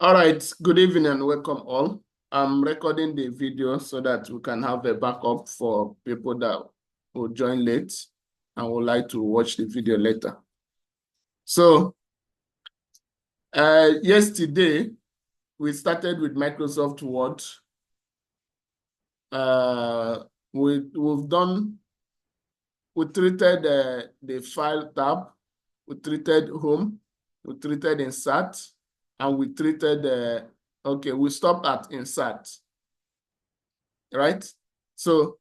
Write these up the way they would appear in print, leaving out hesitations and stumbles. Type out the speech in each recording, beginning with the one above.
All right, good evening and welcome all. I'm recording the video so that we can have a backup for people that will join late and would like to watch the video later. So, yesterday we started with Microsoft Word. We treated the file tab, we treated home, we treated insert, and we treated, we stopped at insert, right? So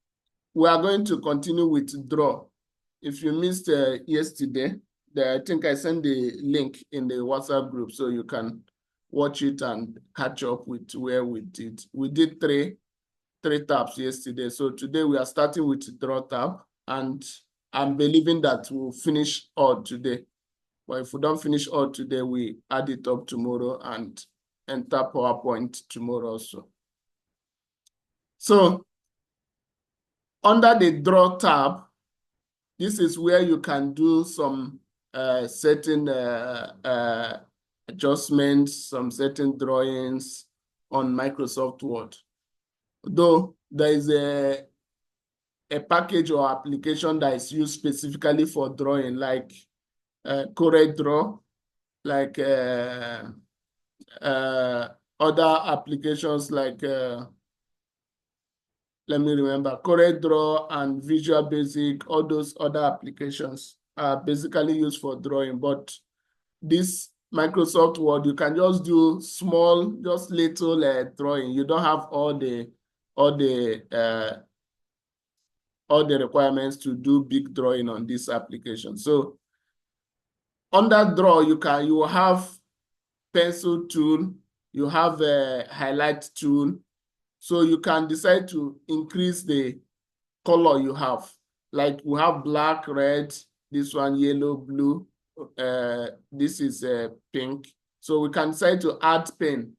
we are going to continue with draw. If you missed yesterday, I think I sent the link in the WhatsApp group so you can watch it and catch up with where we did. We did three tabs yesterday. So today we are starting with draw tab, and I'm believing that we'll finish all today. But if we don't finish all today, we add it up tomorrow and enter PowerPoint tomorrow also. So under the draw tab, this is where you can do some certain adjustments, some certain drawings on Microsoft Word. Though there is a package or application that is used specifically for drawing, like CorelDRAW, like other applications like let me remember, CorelDRAW and Visual Basic, all those other applications are basically used for drawing. But this Microsoft Word, you can just do small, just little drawing. You don't have all the requirements to do big drawing on this application. So under draw, you have pencil tool, you have a highlight tool. So you can decide to increase the color you have. Like we have black, red, this one yellow, blue, this is pink. So we can decide to add pen.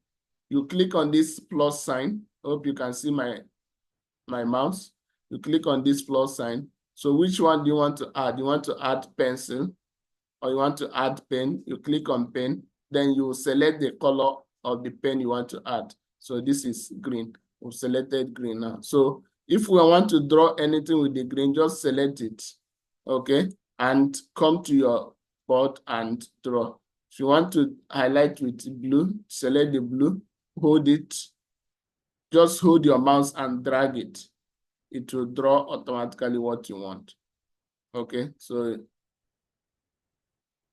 You click on this plus sign. Hope you can see my mouse. You click on this plus sign. So which one do you want to add? You want to add pencil or you want to add pen? You click on pen, then you select the color of the pen you want to add. So this is green. We've selected green now. So if we want to draw anything with the green, just select it, okay? And come to your board and draw. If you want to highlight with blue, select the blue, hold it. Just hold your mouse and drag it. It will draw automatically what you want, okay? So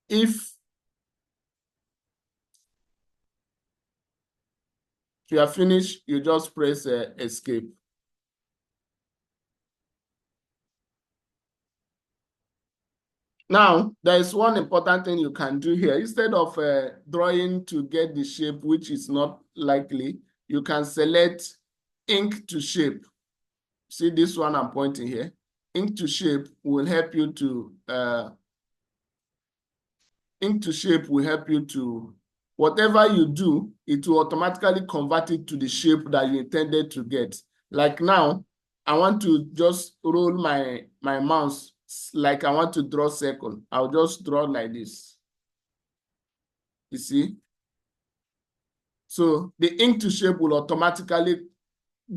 if you are finished, you just press escape. Now, there is one important thing you can do here. Instead of drawing to get the shape, which is not likely, you can select ink to shape. See this one I'm pointing here? Ink to shape will help you to, whatever you do, it will automatically convert it to the shape that you intended to get. Like now, I want to just roll my mouse like I want to draw circle. I'll just draw like this. You see? So the ink to shape will automatically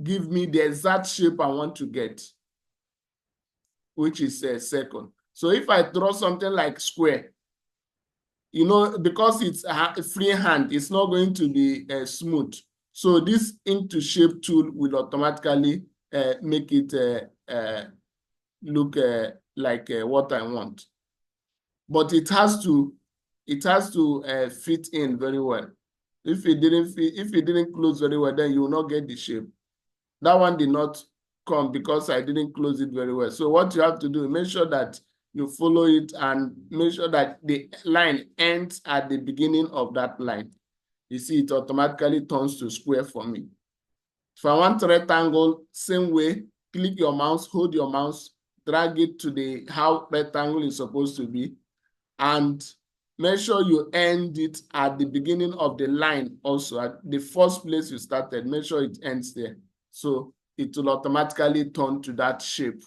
give me the exact shape I want to get, which is a circle. So if I draw something like square, you know, because it's a free hand, it's not going to be smooth. So this ink to shape tool will automatically make it look like what I want. But it has to fit in very well. If it didn't close very well, then you will not get the shape. That one did not come because I didn't close it very well. So what you have to do, make sure that you follow it and make sure that the line ends at the beginning of that line. You see, it automatically turns to square for me. If I want rectangle, same way, click your mouse, hold your mouse, drag it to how rectangle is supposed to be, and make sure you end it at the beginning of the line also. At the first place you started, make sure it ends there. So it will automatically turn to that shape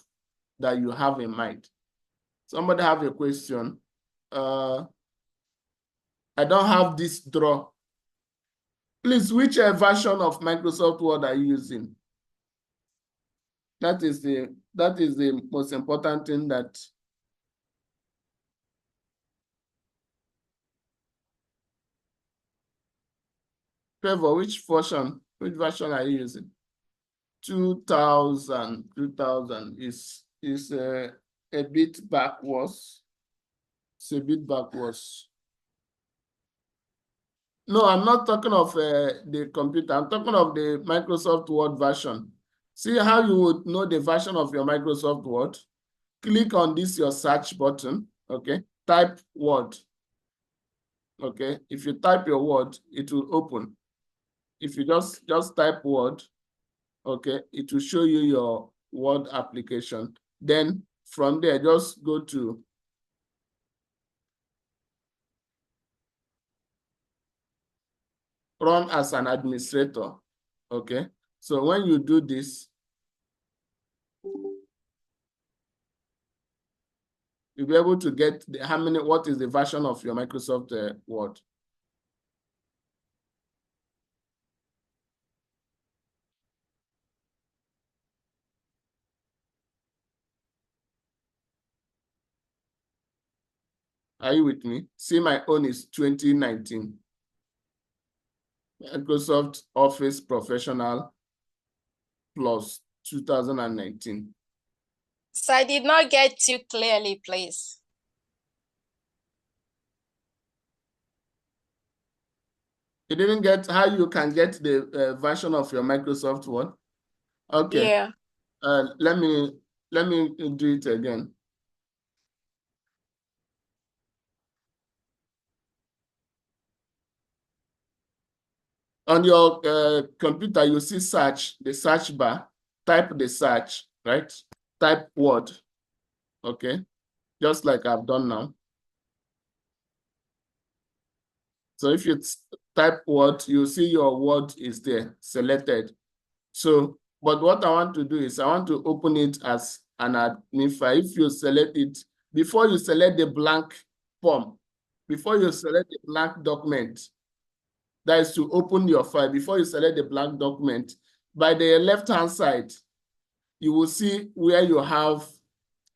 that you have in mind. Somebody have a question? I don't have this draw. Please, which version of Microsoft Word are you using? That is the most important thing that Favor, which version are you using? 2000 is a bit backwards. It's a bit backwards. No, I'm not talking of the computer. I'm talking of the Microsoft Word version. See how you would know the version of your Microsoft Word? Click on this, your search button, okay? Type Word, okay? If you type your word, it will open. If you just type Word, okay, it will show you your Word application. Then from there, just go to run as an administrator, okay? So when you do this, you'll be able to get what is the version of your Microsoft Word. Are you with me? See, my own is 2019. Microsoft Office Professional Plus 2019. So I did not get you clearly, please. You didn't get how you can get the version of your Microsoft Word? Okay. Yeah. Let me do it again. On your computer, you see search, the search bar. Type the search, right? Type Word, okay? Just like I've done now. So if you type Word, you see your word is there, selected. So, but what I want to do is I want to open it as an admin file. If you select it, before you select the blank form, before you select the blank document, that is to open your file, before you select the blank document, by the left-hand side, you will see where you have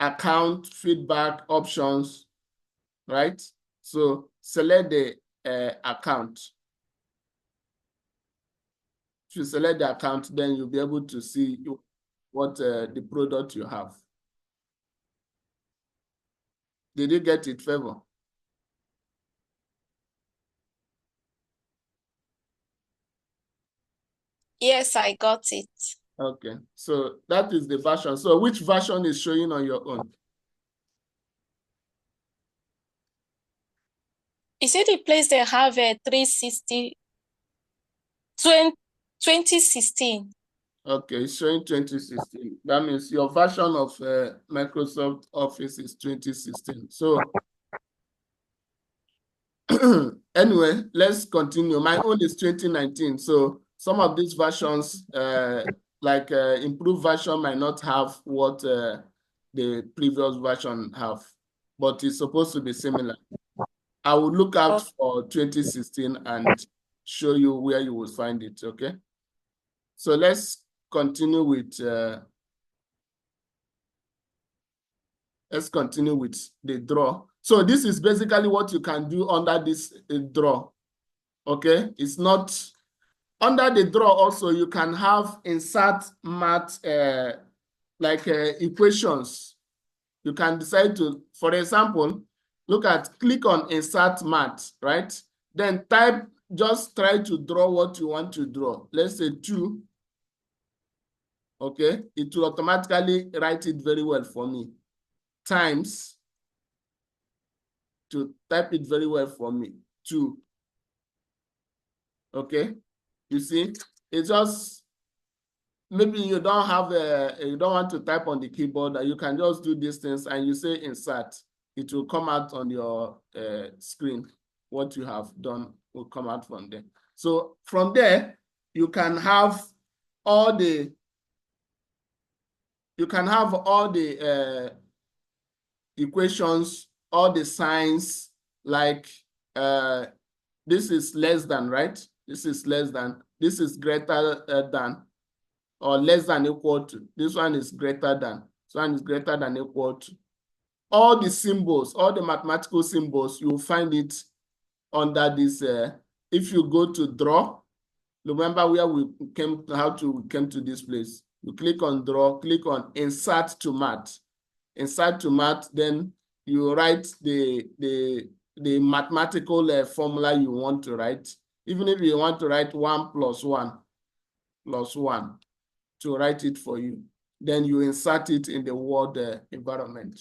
account, feedback, options, right? So select the account. If you select the account, then you'll be able to see what the product you have. Did you get it, Favor? Yes, I got it. Okay, so that is the version. So which version is showing on your own? Is it the place they have a 360 2016? Okay, it's showing 2016. That means your version of Microsoft Office is 2016. So anyway, let's continue. My own is 2019. So some of these versions, like improved version, might not have what the previous version have, but it's supposed to be similar. I will look out for 2016 and show you where you will find it, okay? So let's continue with the draw. So this is basically what you can do under this draw, okay? It's not, under the draw also, you can have insert math, equations. You can decide to, for example, click on insert math, right? Then just try to draw what you want to draw. Let's say 2, okay? It will automatically write it very well for me. Times, to type it very well for me, 2. Okay, you see, it's just, maybe you don't have you don't want to type on the keyboard, you can just do these things and you say insert. It will come out on your screen. What you have done will come out from there. So from there, you can have all the equations, all the signs, like this is less than, right? This is less than, this is greater than, or less than equal to. This one is greater than, this one is greater than equal to. All the symbols, all the mathematical symbols, you'll find it under this. If you go to draw, remember where we came, how to came to this place. You click on draw, click on insert to math. Insert to math, then you write the mathematical formula you want to write. Even if you want to write 1 + 1 + 1 to write it for you, then you insert it in the word environment.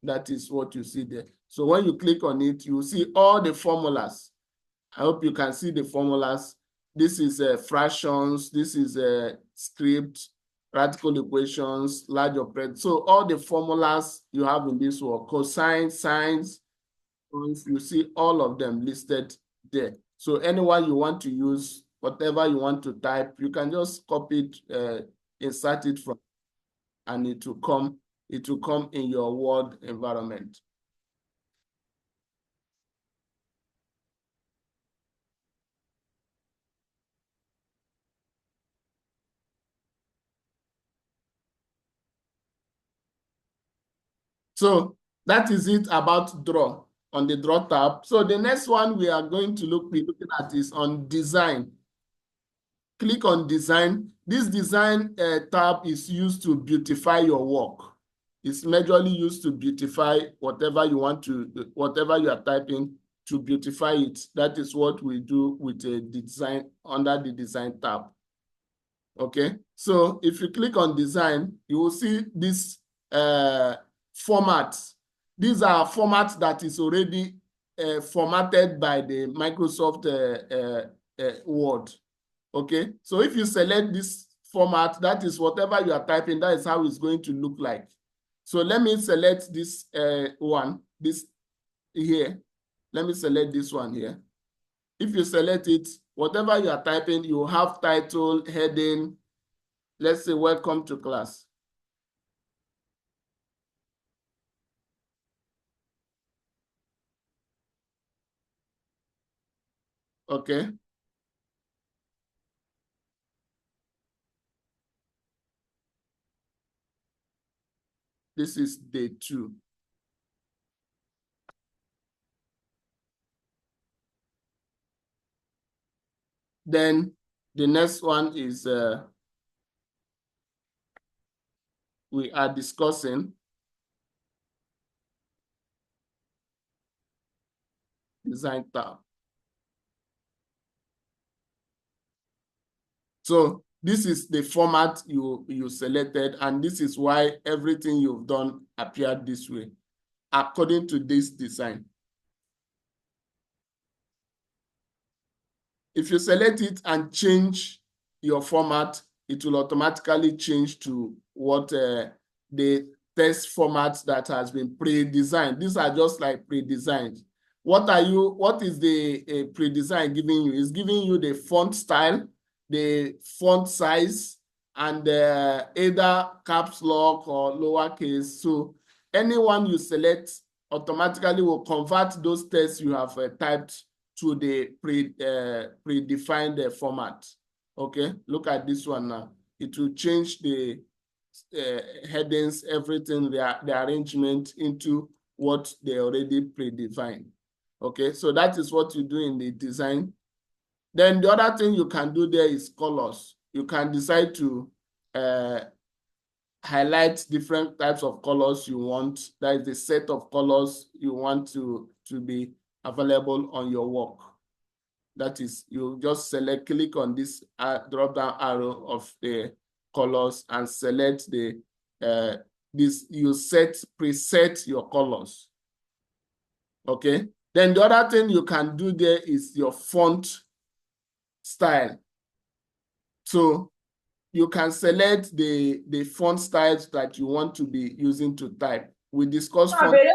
That is what you see there. So when you click on it, you see all the formulas. I hope you can see the formulas. This is fractions, this is script, radical equations, large operator. So all the formulas you have in this word, cosine, sines, you see all of them listed there. So anyone you want to use, whatever you want to type, you can just copy it, insert it from, and it will come in your Word environment. So that is it about draw on the draw tab. So the next one we are going to be looking at is on design. Click on design. This design tab is used to beautify your work. It's majorly used to beautify whatever you want to, whatever you are typing, to beautify it. That is what we do with a design under the design tab. Okay, so if you click on design, you will see this formats. These are formats that is already formatted by the Microsoft Word. Okay, so if you select this format, that is whatever you are typing, that is how it's going to look like. So let me select this one, this here. Let me select this one here. If you select it, whatever you are typing, you have title, heading. Let's say, welcome to class. Okay. This is day 2. Then the next one is we are discussing design tab. So this is the format you selected, and this is why everything you've done appeared this way, according to this design. If you select it and change your format, it will automatically change to what the text format that has been pre-designed. These are just like pre-designed. What is the pre-design giving you? It's giving you the font style, the font size, and either caps lock or lowercase. So anyone you select automatically will convert those texts you have typed to the predefined format. Okay, look at this one now. It will change the headings, everything, the arrangement into what they already predefined. Okay, so that is what you do in the design. Then the other thing you can do there is colors. You can decide to highlight different types of colors you want. That is the set of colors you want to be available on your work. That is, you just click on this drop down arrow of the colors and select the you preset your colors. Okay. Then the other thing you can do there is your font style. So you can select the font styles that you want to be using to type. We discussed font. Okay,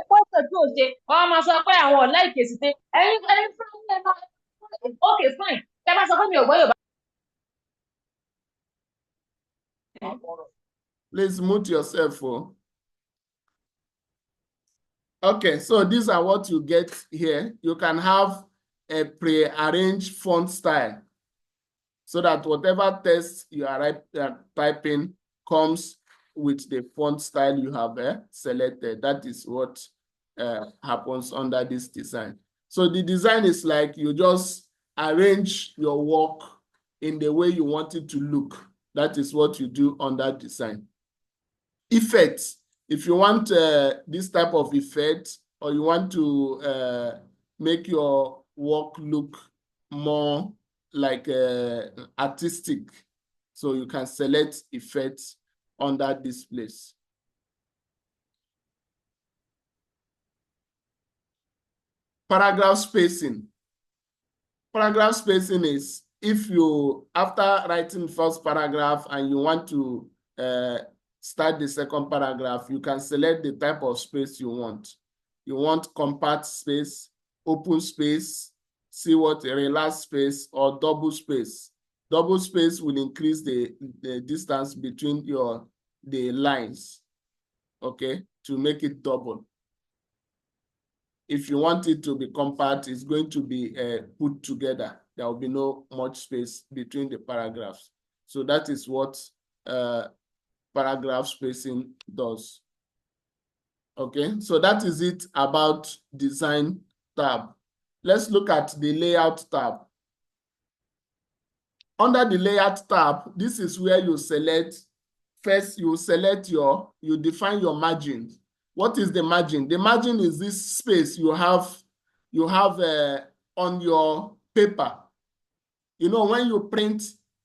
fine. Please mute yourself. Okay, so these are what you get here. You can have a pre-arranged font style. so that whatever text you are typing comes with the font style you have selected. That is what happens under this design. So the design is like you just arrange your work in the way you want it to look. That is what you do under design. Effects. If you want this type of effect, or you want to make your work look more like artistic, so you can select effects under this place. Paragraph spacing. Paragraph spacing is if you, after writing first paragraph and you want to start the second paragraph, you can select the type of space you want. You want compact space, open space, see what relaxed space, or double space. Double space will increase the distance between the lines, okay, to make it double. If you want it to be compact, it's going to be put together. There will be no much space between the paragraphs. So that is what paragraph spacing does. Okay, so that is it about design tab. Let's look at the layout tab. Under the layout tab, this is where you select, first you select you define your margin. What is the margin? The margin is this space you have on your paper. You know, when you print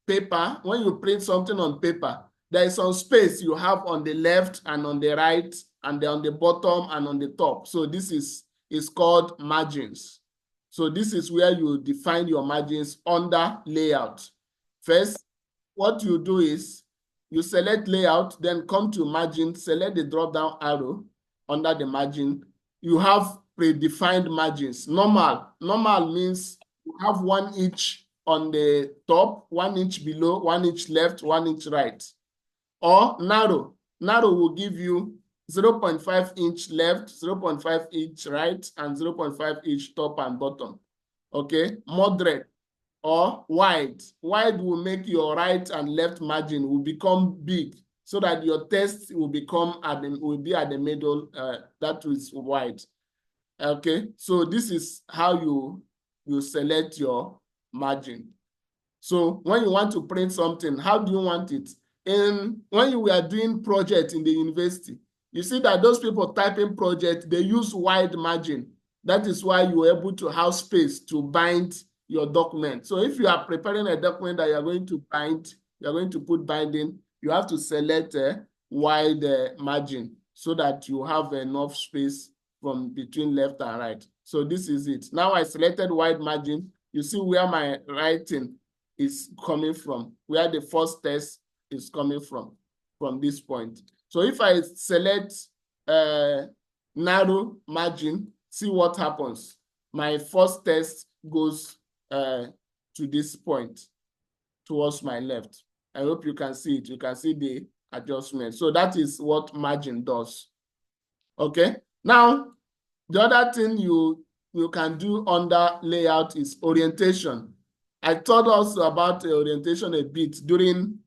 paper, when you print something on paper, there is some space you have on the left and on the right, and then on the bottom and on the top. So this is called margins. So this is where you define your margins under layout. First, what you do is you select layout, then come to margin, select the drop-down arrow under the margin. You have predefined margins. Normal means you have 1 inch on the top, 1 inch below, 1 inch left, 1 inch right. Or narrow will give you 0.5 inch left, 0.5 inch right, and 0.5 inch top and bottom. Okay, moderate or wide. Wide will make your right and left margin will become big, so that your text will be at the middle. That is wide. Okay, so this is how you select your margin. So when you want to print something, how do you want it? When you were doing project in the university, you see that those people typing project, they use wide margin. That is why you are able to have space to bind your document. So if you are preparing a document that you are going to bind, you are going to put binding, you have to select a wide margin so that you have enough space from between left and right. So this is it. Now I selected wide margin. You see where my writing is coming from, where the first text is coming from this point. So if I select narrow margin, see what happens. My first text goes to this point towards my left. I hope you can see it. You can see the adjustment. So that is what margin does. Okay. Now, the other thing you can do under layout is orientation. I thought also about orientation a bit during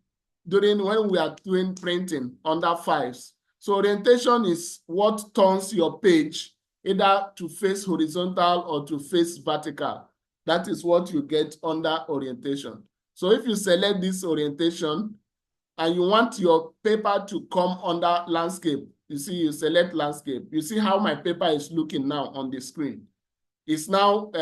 when we are doing printing under files. So orientation is what turns your page either to face horizontal or to face vertical. That is what you get under orientation. So if you select this orientation and you want your paper to come under landscape, you see, you select landscape. You see how my paper is looking now on the screen. It's now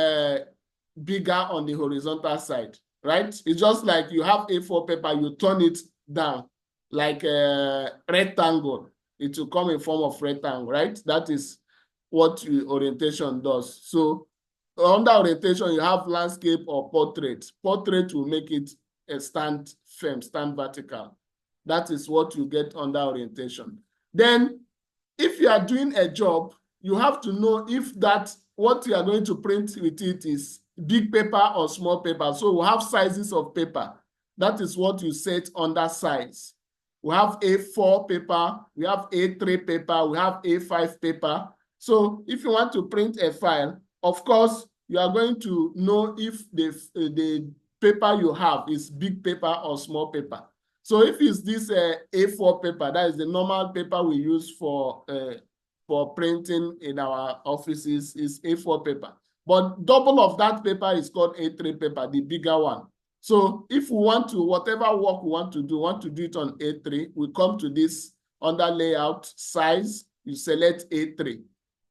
bigger on the horizontal side, right? It's just like you have A4 paper, you turn it down like a rectangle. It will come in form of rectangle, right? That is what orientation does. So under orientation, you have landscape or portrait. Portrait will make it stand firm, stand vertical. That is what you get under orientation. Then, if you are doing a job, you have to know if what you are going to print with it is big paper or small paper. So we have sizes of paper. That is what you set under size. We have A4 paper, we have A3 paper, we have A5 paper. So if you want to print a file, of course, you are going to know if the paper you have is big paper or small paper. So if it's this A4 paper, that is the normal paper we use for printing in our offices, is A4 paper. But double of that paper is called A3 paper, the bigger one. So if we want to, whatever work we want to do it on A3, we come to this under layout, size, you select A3.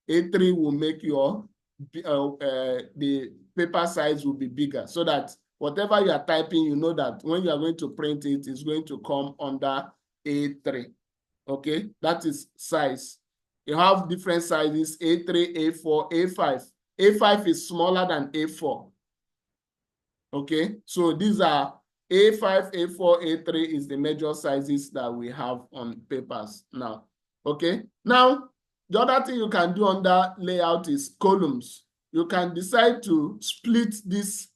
A3 will make your, the paper size will be bigger, so that whatever you are typing, you know that when you are going to print it, it's going to come under A3. Okay, that is size. You have different sizes, A3, A4, A5. A5 is smaller than A4. Okay, so these are A5, A4, A3 is the major sizes that we have on papers now. Okay, now the other thing you can do under layout is columns. You can decide to split this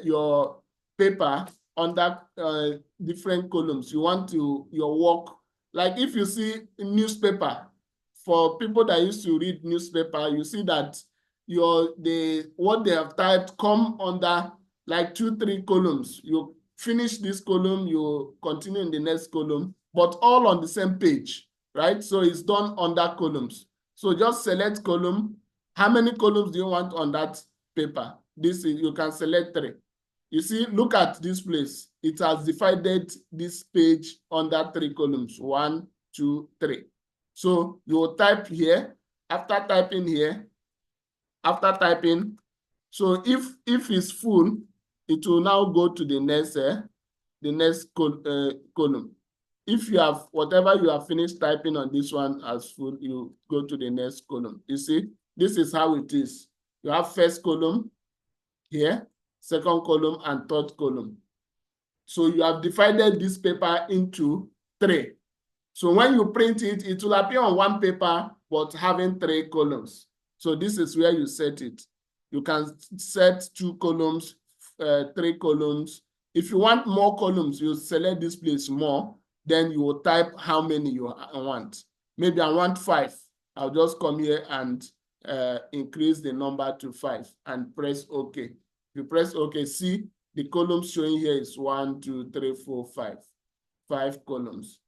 your paper under different columns. You want to your work, like if you see newspaper, for people that used to read newspaper, you see that what they have typed come under like 2-3 columns. You finish this column, you continue in the next column, but all on the same page, right? So it's done under columns. So just select column. How many columns do you want on that paper? You can select 3. You see, look at this place. It has divided this page under 3 columns. 1, 2, 3. So you will type here. After typing here, so if it's full, it will now go to the next column. If you have whatever you have finished typing on this one as full, you go to the next column. You see, this is how it is. You have first column here, second column, and third column. So you have divided this paper into 3. So when you print it, it will appear on one paper, but having 3 columns. So this is where you set it. You can set 2 columns, 3 columns. If you want more columns, you select this place more, then you will type how many you want. Maybe I want 5. I'll just come here and increase the number to 5 and press OK. If you press OK, see the columns showing here is 1, 2, 3, 4, 5. 5 columns.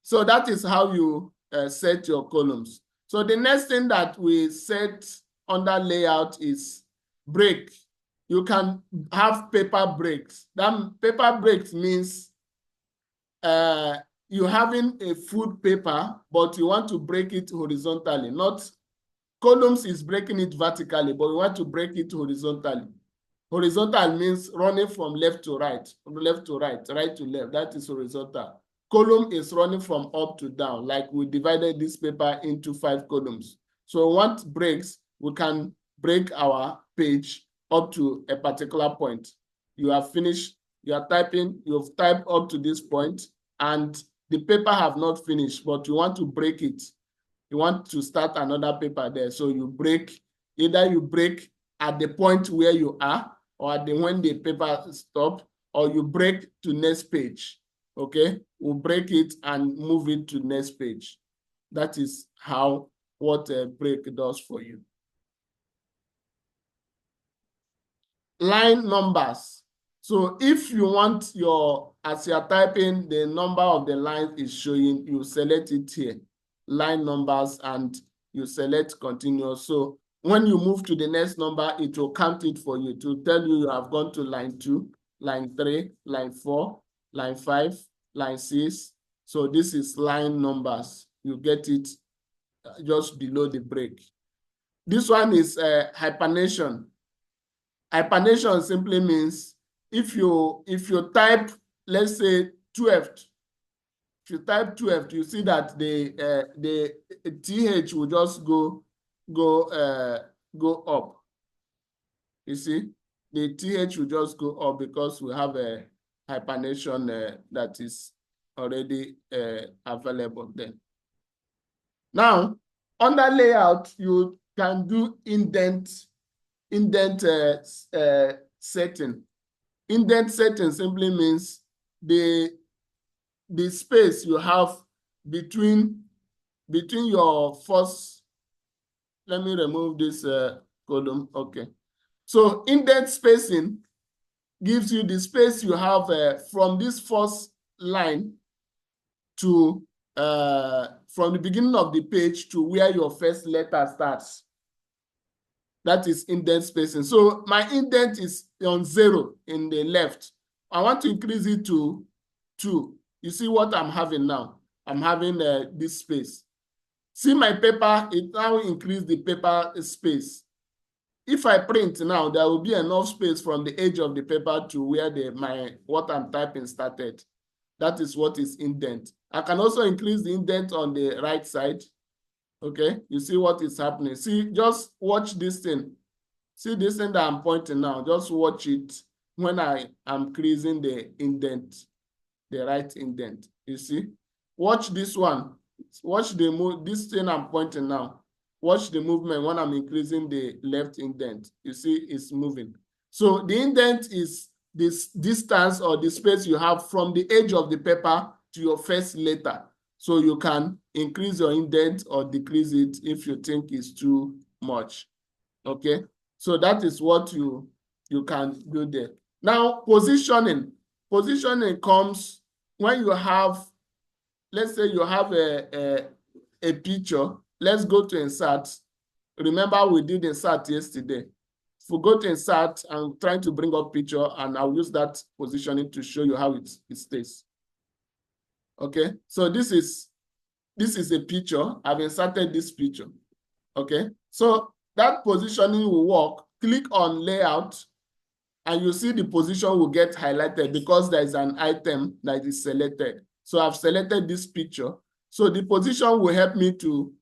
So that is how you set your columns. So the next thing that we set under layout is break. You can have paper breaks. That paper breaks means you're having a full paper, but you want to break it horizontally. Not columns is breaking it vertically, but we want to break it horizontally. Horizontal means running from left to right, right to left. That is horizontal. Column is running from up to down, like we divided this paper into 5 columns. So once breaks, we can break our page up to a particular point. You have finished, you are typing, you've typed up to this point, and the paper have not finished, but you want to break it. You want to start another paper there. So you break, either you break at the point where you are, or at when the paper stop, or you break to next page. Okay, we'll break it and move it to next page. That is how what a break does for you. Line numbers. So if you want as you're typing, the number of the line is showing, you select it here, line numbers, and you select continuous. So when you move to the next number, it will count it for you to tell you have gone to line 2, line 3, line 4, line 5, line 6. So this is line numbers. You get it just below the break. This one is hyphenation. Hyphenation simply means if you type, let's say 12, if you type 12, you see that the TH will just go up. You see, the TH will just go up because we have a hyphenation that is already available then. Now, under layout, you can do indent setting. Indent setting simply means the space you have between between your first, let me remove this column. Okay. So indent spacing gives you the space you have from this first line to from the beginning of the page to where your first letter starts. That is indent spacing. So my indent is on 0 in the left. I want to increase it to 2. You see what I'm having now? I'm having this space. See my paper, it now increase the paper space. If I print now, there will be enough space from the edge of the paper to where what I'm typing started. That is what is indent. I can also increase the indent on the right side. Okay, you see what is happening. See, just watch this thing. See this thing that I'm pointing now. Just watch it when I am increasing the indent, the right indent. You see? Watch this one. Watch the move. This thing I'm pointing now. Watch the movement when I'm increasing the left indent. You see, it's moving. So the indent is this distance or the space you have from the edge of the paper to your first letter. So you can increase your indent or decrease it if you think it's too much. Okay, so that is what you can do there. Now, positioning. Positioning comes when you have, let's say you have a picture. Let's go to insert. Remember we did insert yesterday. If we go to insert, I'm trying to bring up picture and I'll use that positioning to show you how it stays. Okay, so this is a picture. I've inserted this picture. Okay, so that positioning will work. Click on layout and you see the position will get highlighted because there is an item that is selected. So I've selected this picture. So the position will help me to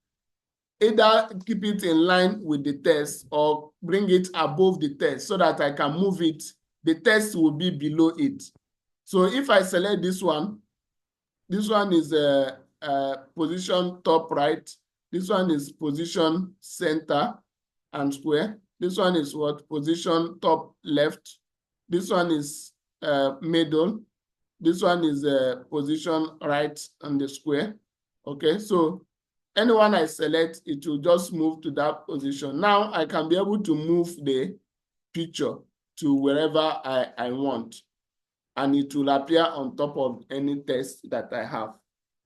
either keep it in line with the text or bring it above the text so that I can move it. The text will be below it. So if I select this one is position top right. This one is position center and square. This one is what? Position top left. This one is middle. This one is position right on the square. Okay, so anyone I select, it will just move to that position. Now I can be able to move the picture to wherever I want, and it will appear on top of any text that I have.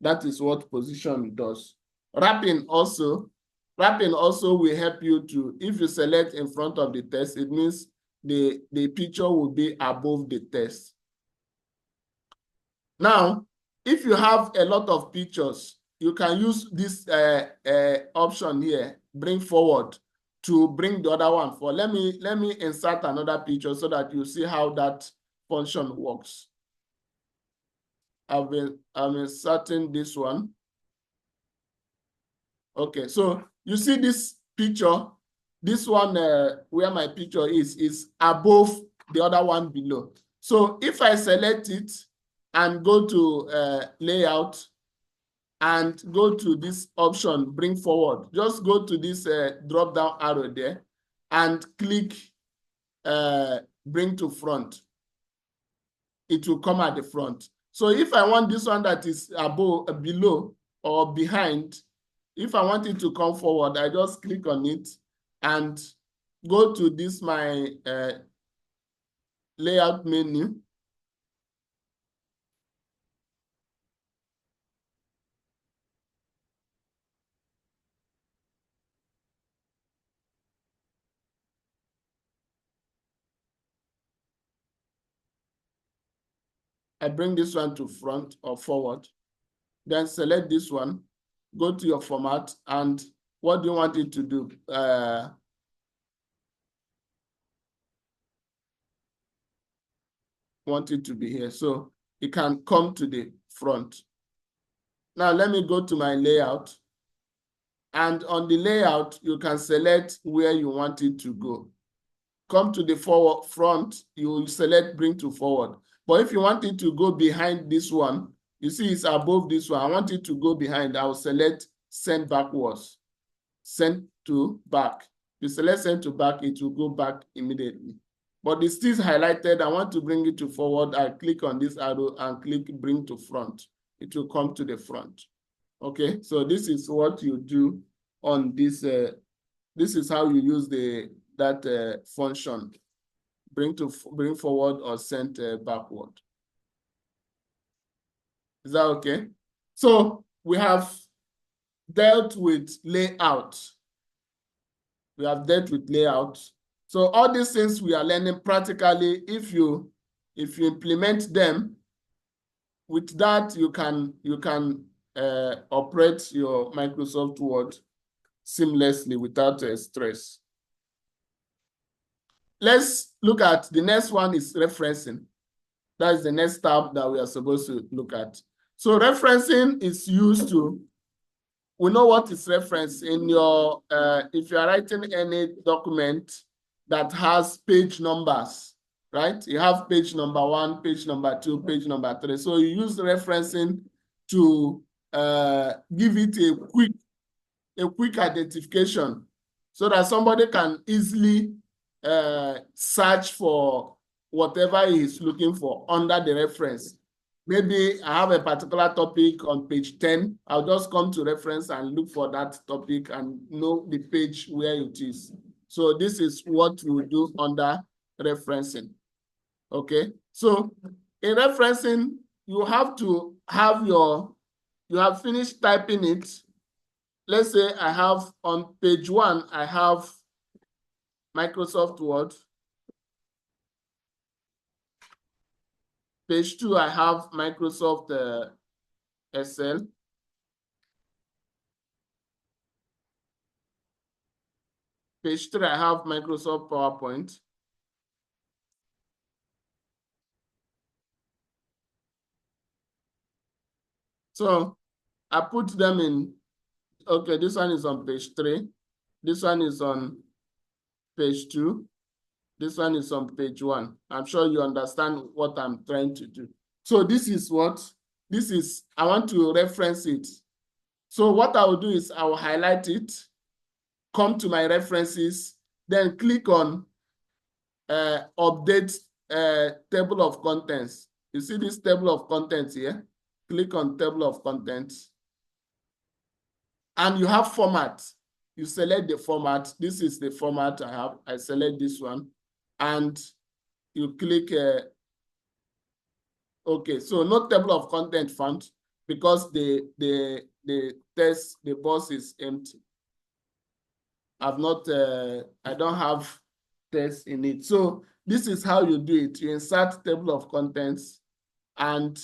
That is what position does. Wrapping also will help you to, if you select in front of the text, it means the picture will be above the text. Now, if you have a lot of pictures, you can use this option here, bring forward, to bring the other one for. Let me insert another picture so that you see how that function works. I'm inserting this one. Okay, so you see this picture, this one where my picture is above the other one below. So if I select it and go to layout and go to this option, bring forward, just go to this drop down arrow there and click bring to front. It will come at the front. So if I want this one that is above, below or behind, if I want it to come forward, I just click on it and go to this my layout menu. I bring this one to front or forward. Then select this one, go to your format, and what do you want it to do? Want it to be here. So it can come to the front. Now let me go to my layout. And on the layout, you can select where you want it to go. Come to the forward front, you will select bring to forward. But if you want it to go behind this one, you see it's above this one. I want it to go behind. I will select send backwards. Send to back. You select send to back, it will go back immediately. But it's still highlighted. I want to bring it to forward. I click on this arrow and click bring to front. It will come to the front. Okay, so this is what you do on this. This is how you use that function, bring forward or send backward. Is that okay? So we have dealt with layout. We have dealt with layout. So all these things we are learning practically, if you implement them, with that you can operate your Microsoft Word seamlessly without stress. Let's look at the next one is referencing. That is the next tab that we are supposed to look at. So referencing is used to, we know what is reference in your, if you are writing any document that has page numbers, right? You have page number 1, page number 2, page number 3. So you use referencing to give it a quick identification so that somebody can easily search for whatever he is looking for under the reference. Maybe I have a particular topic on page 10. I'll just come to reference and look for that topic and know the page where it is. So this is what we do under referencing. Okay. So in referencing, you have to have you have finished typing it. Let's say I have on page 1, I have Microsoft Word. Page 2, I have Microsoft Excel. Page 3, I have Microsoft PowerPoint. So I put them in, okay, this one is on page 3. This one is on page 2. This one is on page 1. I'm sure you understand what I'm trying to do. So this is I want to reference it. So what I will do is I will highlight it, come to my references, then click on update table of contents. You see this table of contents here? Click on table of contents. And you have format. You select the format. This is the format I have. I select this one. And you click, okay, so no table of content found because the box is empty. I don't have text in it. So this is how you do it. You insert table of contents and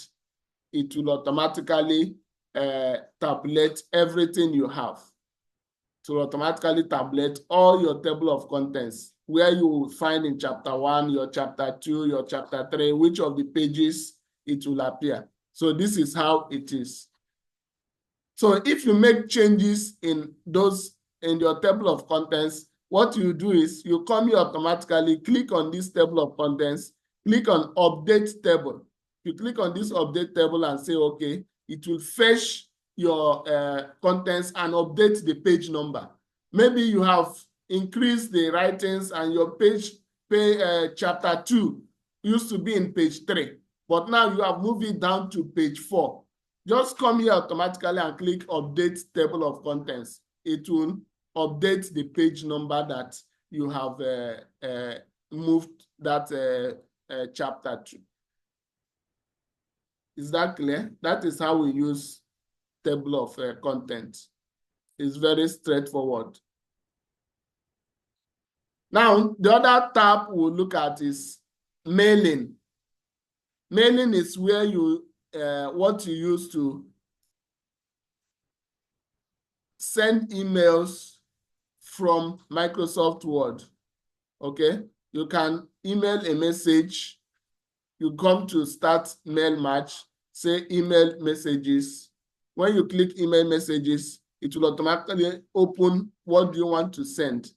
it will automatically tabulate everything you have. To automatically tabulate all your table of contents where you will find in chapter 1, your chapter 2, your chapter 3, which of the pages it will appear. So this is how it is. So if you make changes in your table of contents, what you do is you come here automatically, click on this table of contents, click on update table. You click on this update table and say, okay, it will fetch your contents and update the page number. Maybe you have increased the writings and your chapter 2 used to be in page 3, but now you have moved it down to page 4. Just come here automatically and click update table of contents. It will update the page number that you have moved that chapter to. Is that clear? That is how we use table of content. It's very straightforward. Now, the other tab we'll look at is mailing. Mailing is where what you use to send emails from Microsoft Word. Okay, you can email a message. You come to start mail match, say email messages. When you click email messages, it will automatically open what do you want to send.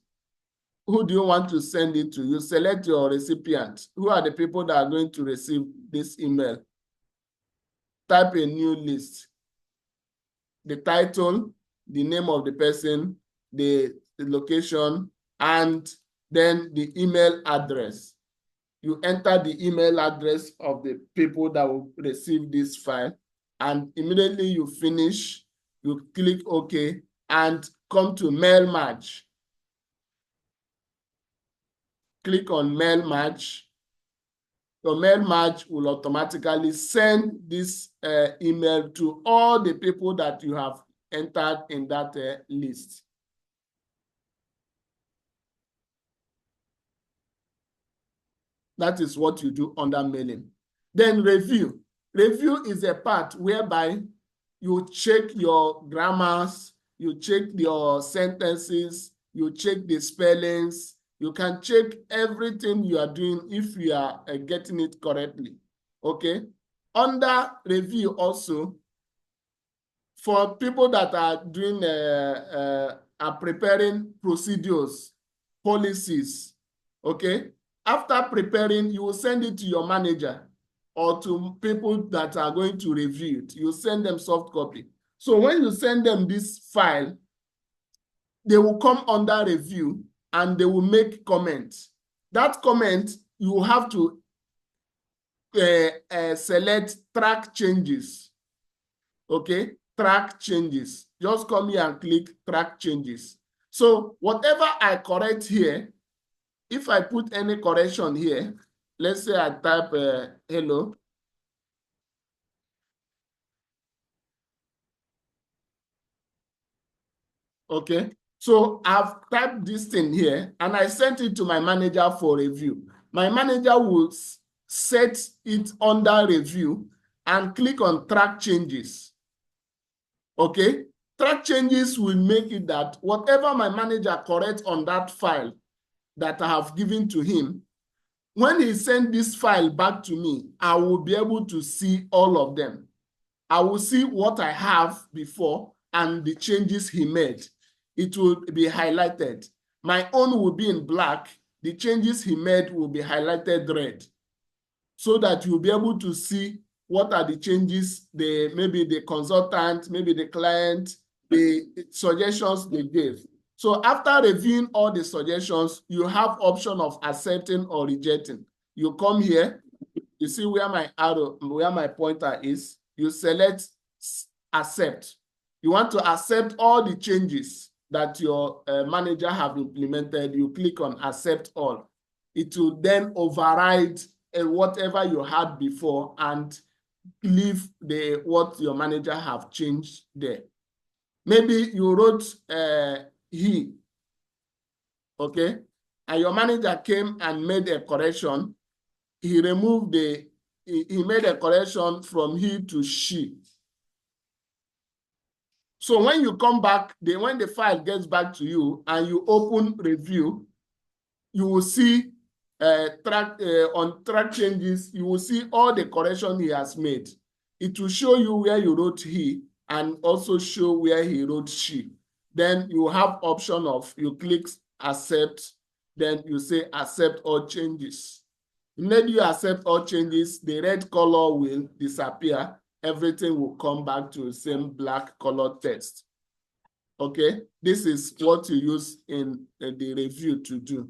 Who do you want to send it to? You select your recipient. Who are the people that are going to receive this email? Type a new list. The title, the name of the person, the location, and then the email address. You enter the email address of the people that will receive this file, and immediately you finish, You click OK and come to mail match. Click on mail match. Your mail match will automatically send this email to all the people that you have entered in that list. That is what you do under mailing. Then review. Review is a part whereby you check your grammars, you check your sentences, you check the spellings. You can check everything you are doing if you are getting it correctly. Okay. Under review also, for people that are doing are preparing procedures, policies, okay? After preparing, you will send it to your manager or to people that are going to review it. You send them soft copy. So when you send them this file, they will come under review and they will make comments. That comment, you have to select track changes, okay? Track changes. Just come here and click track changes. So whatever I correct here, if I put any correction here, let's say I type hello. Okay. So I've typed this thing here and I sent it to my manager for review. My manager will set it under review and click on track changes. Okay. Track changes will make it that whatever my manager corrects on that file that I have given to him, when he sends this file back to me, I will be able to see all of them. I will see what I have before and the changes he made. It will be highlighted. My own will be in black. The changes he made will be highlighted red, so that you'll be able to see what are the changes, maybe the consultant, maybe the client, the suggestions they gave. So after reviewing all the suggestions, you have option of accepting or rejecting. You come here, you see where my arrow, where my pointer is, you select accept. You want to accept all the changes that your manager have implemented. You click on accept all. It will then override whatever you had before and leave what your manager have changed there. Maybe you wrote he, okay, and your manager came and made a correction. He removed he made a correction from he to she. So when you come back, when the file gets back to you and you open review, you will see on track changes, you will see all the correction he has made. It will show you where you wrote he and also show where he wrote she. Then you have option of, you click accept, then you say accept all changes. When you accept all changes, the red color will disappear. Everything will come back to the same black color text. Okay, this is what you use in the review to do.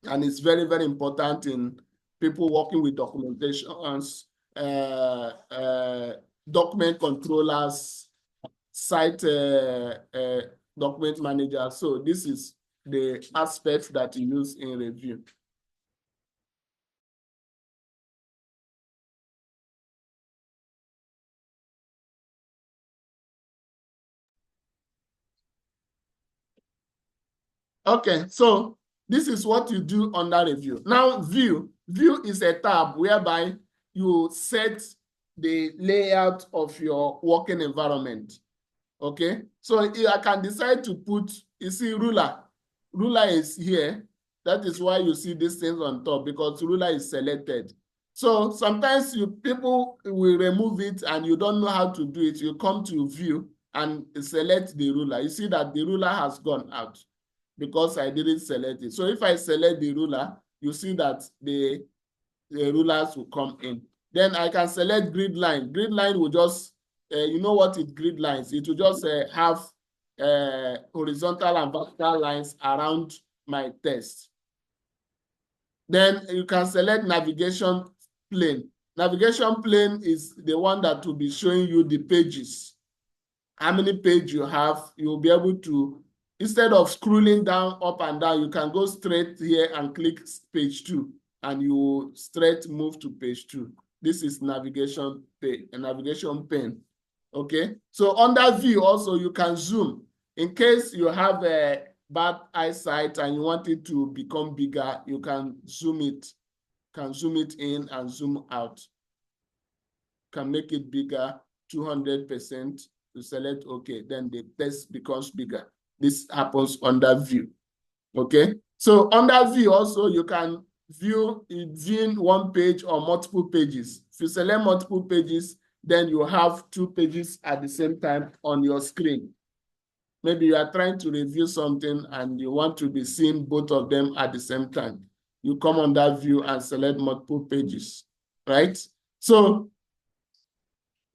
And it's very, very important in people working with documentations, document controllers, site document managers. So this is the aspects that you use in review. Okay, so this is what you do under review. Now, view. View is a tab whereby you set the layout of your working environment. Okay, so I can decide to put, you see, ruler. Ruler is here. That is why you see these things on top, because ruler is selected. So sometimes people will remove it and you don't know how to do it. You come to view and select the ruler. You see that the ruler has gone out because I didn't select it. So if I select the ruler, you see that the rulers will come in. Then I can select grid line. Grid line will just, you know what it grid lines? It will just have horizontal and vertical lines around my text. Then you can select navigation plane. Navigation plane is the one that will be showing you the pages how many page you have, you'll be able to, instead of scrolling down, up and down, you can go straight here and click page 2, and you will straight move to page 2. This is navigation pane, a navigation pane. Okay, so under view also you can zoom. In case you have a bad eyesight and you want it to become bigger, you can zoom it. Can zoom it in and zoom out. Can make it bigger, 200%. To select OK, then the text becomes bigger. This happens under view. Okay, so under view also you can view in one page or multiple pages. If you select multiple pages, then you have 2 pages at the same time on your screen. Maybe you are trying to review something and you want to be seeing both of them at the same time. You come under view and select multiple pages, right? So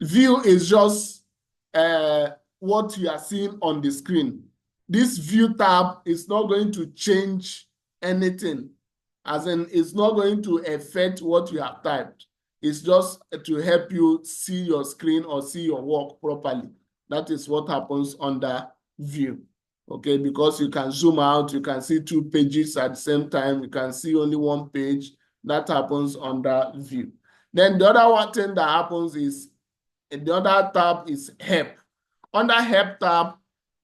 view is just what you are seeing on the screen. This view tab is not going to change anything, as in it's not going to affect what you have typed. It's just to help you see your screen or see your work properly. That is what happens under view. Okay, because you can zoom out, you can see 2 pages at the same time, you can see only 1 page. That happens under view. Then the other one thing that happens is, the other tab is help. Under help tab,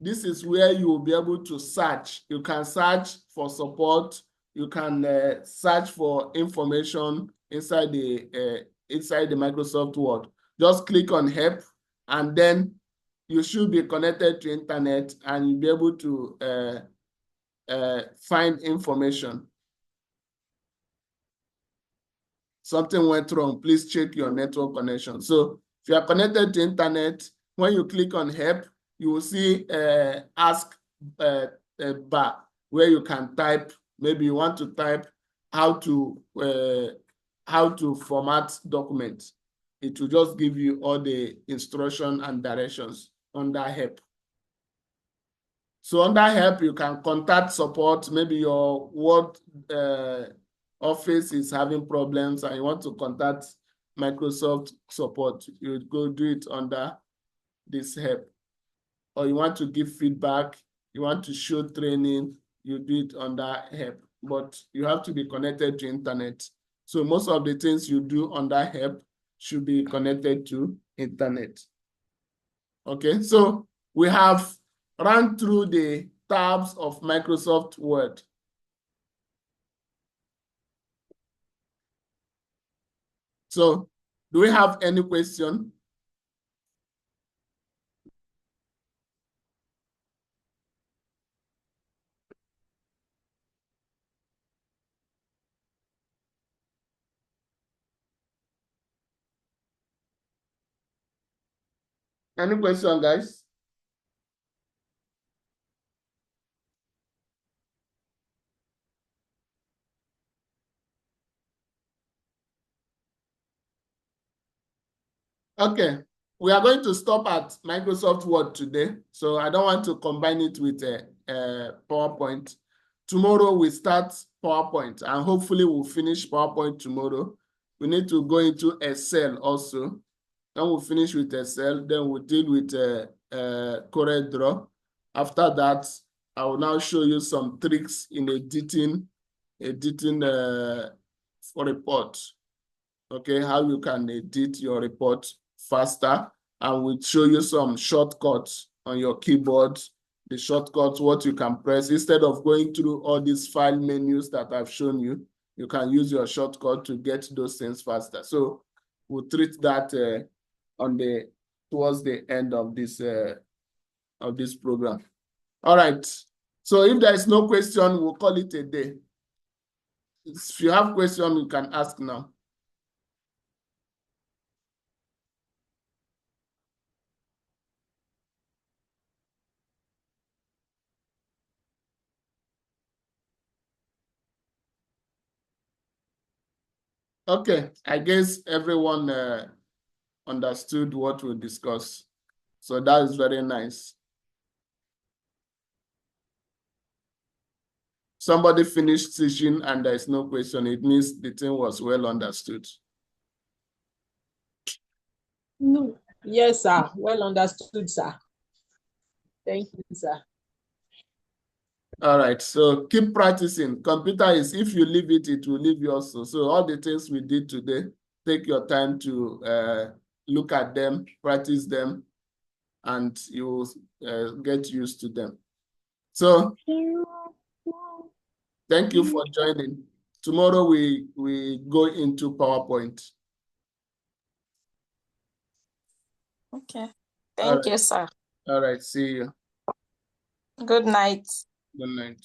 this is where you will be able to search. You can search for support. You can search for information inside the Microsoft Word. Just click on help, and then you should be connected to internet, and you'll be able to find information. Something went wrong, please check your network connection. So if you are connected to internet, when you click on help, you will see ask bar where you can type. Maybe you want to type how to format documents. It will just give you all the instruction and directions under help. So under help, you can contact support. Maybe your Word office is having problems and you want to contact Microsoft support. You go do it under this help. Or you want to give feedback, you want to show training, you do it under help. But you have to be connected to internet. So most of the things you do under help should be connected to internet. Okay, so we have run through the tabs of Microsoft Word. So do we have any question? Any question, guys? Okay, we are going to stop at Microsoft Word today. So I don't want to combine it with a PowerPoint. Tomorrow we start PowerPoint, and hopefully we'll finish PowerPoint tomorrow. We need to go into Excel also. Then we'll finish with Excel. Then we'll deal with CorelDRAW. After that, I will now show you some tricks in editing for report. Okay, how you can edit your report faster, and we'll show you some shortcuts on your keyboard. The shortcuts, what you can press instead of going through all these file menus that I've shown you. You can use your shortcut to get those things faster. So we'll treat that towards the end of this program. All right. So if there is no question, we'll call it a day. If you have question, you can ask now. Okay, I guess everyone understood what we discussed. So that is very nice. Somebody finished teaching and there is no question. It means the thing was well understood. No. Yes, sir. Well understood, sir. Thank you, sir. All right, so keep practicing. Computer is, if you leave it, it will leave you also. So all the things we did today, take your time to look at them, practice them, and you will get used to them. So thank you for joining. Tomorrow we go into PowerPoint. Okay. Thank you, sir. All right, see you. Good night. Good night.